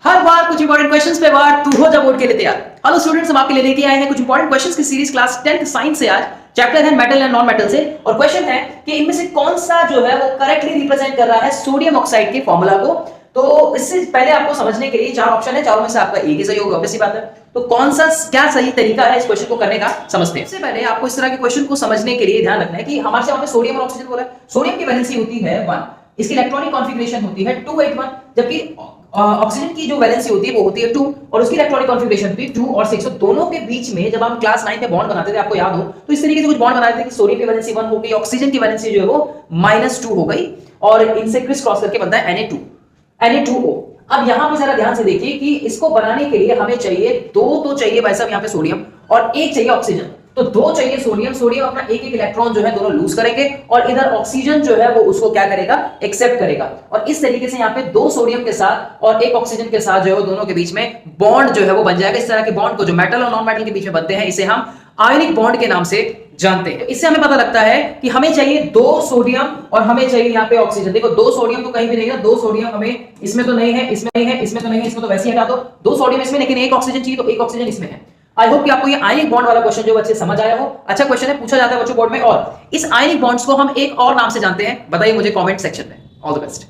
हर बार कुछ important questions पे बार तू हो जा बोर्ड के लिए तैयार। हेलो स्टूडेंट्स, हम आपके लिए लेके आए हैं कुछ इंपॉर्टेंट क्वेश्चंस की सीरीज क्लास 10th साइंस से। आज चैप्टर है मेटल एंड नॉन मेटल से, और क्वेश्चन है कि इनमें से कौन सा जो है वो करेक्टली रिप्रेजेंट कर रहा है सोडियम ऑक्साइड के फॉर्मूला को। तो इससे पहले आपको समझने के लिए चार ऑप्शन है, चारों में से आपका एक ही सही होगा, ऑब्वियस सी बात है। तो कौन सा क्या सही तरीका है इस क्वेश्चन को करने का, समझते हैं। इससे पहले आपको इस तरह के क्वेश्चन को समझने के लिए ध्यान रखना है कि हमारे से वहां पे सोडियम और ऑक्सीजन बोला है। सोडियम की वैलेंसी होती है 1, इसकी इलेक्ट्रॉनिक कॉन्फ़िगरेशन होती है 281, जबकि ऑक्सीजन की जो वैलेंसी होती है वो होती है 2, और उसकी इलेक्ट्रॉनिक कॉन्फ़िगरेशन होती है 2 और 6। तो दोनों के बीच में जब हम क्लास 9 में बॉन्ड बनाते थे, आपको याद हो, तो इस तरीके से कुछ बॉन्ड बनाते थे कि सोडियम की वैलेंसी 1 हो गई, ऑक्सीजन की वैलेंसी जो है वो -2 हो गई, और इनसे क्रिस क्रॉस करके बनता है Na2O। अब यहां पे जरा ध्यान से देखिए कि इसको बनाने के लिए हमें चाहिए दो, तो चाहिए भाई साहब यहां पे सोडियम, और एक चाहिए ऑक्सीजन। तो दो चाहिए सोडियम, सोडियम अपना एक एक इलेक्ट्रॉन जो है दोनों लूज करेंगे, और इधर ऑक्सीजन जो है वो उसको क्या करेगा, एक्सेप्ट करेगा। और इस तरीके से यहाँ पे दो सोडियम के साथ और एक ऑक्सीजन के साथ जो है वो दोनों के बीच में बॉन्ड जो है वो बन जाएगा। इस तरह के बॉन्ड को जो मेटल और नॉन मेटल के बीच में बनते हैं, इसे हम आयनिक बॉन्ड के नाम से जानते हैं। तो इससे हमें पता लगता है कि हमें चाहिए दो सोडियम और हमें चाहिए यहाँ पे ऑक्सीजन। देखो दो सोडियम तो कहीं भी नहीं है, दो सोडियम हमें इसमें तो नहीं है, इसमें नहीं है, इसमें तो नहीं है, इसमें तो वैसे ही हटा दो। दो सोडियम इसमें, लेकिन एक ऑक्सीजन चाहिए, तो एक ऑक्सीजन इसमें है। आई होप कि आपको ये आयनिक बॉन्ड वाला क्वेश्चन जो अच्छे समझ आया हो। अच्छा क्वेश्चन है, पूछा जाता है बच्चों बोर्ड में, और इस आयनिक बॉन्ड्स को हम एक और नाम से जानते हैं। बताइए मुझे कमेंट सेक्शन में। All the best.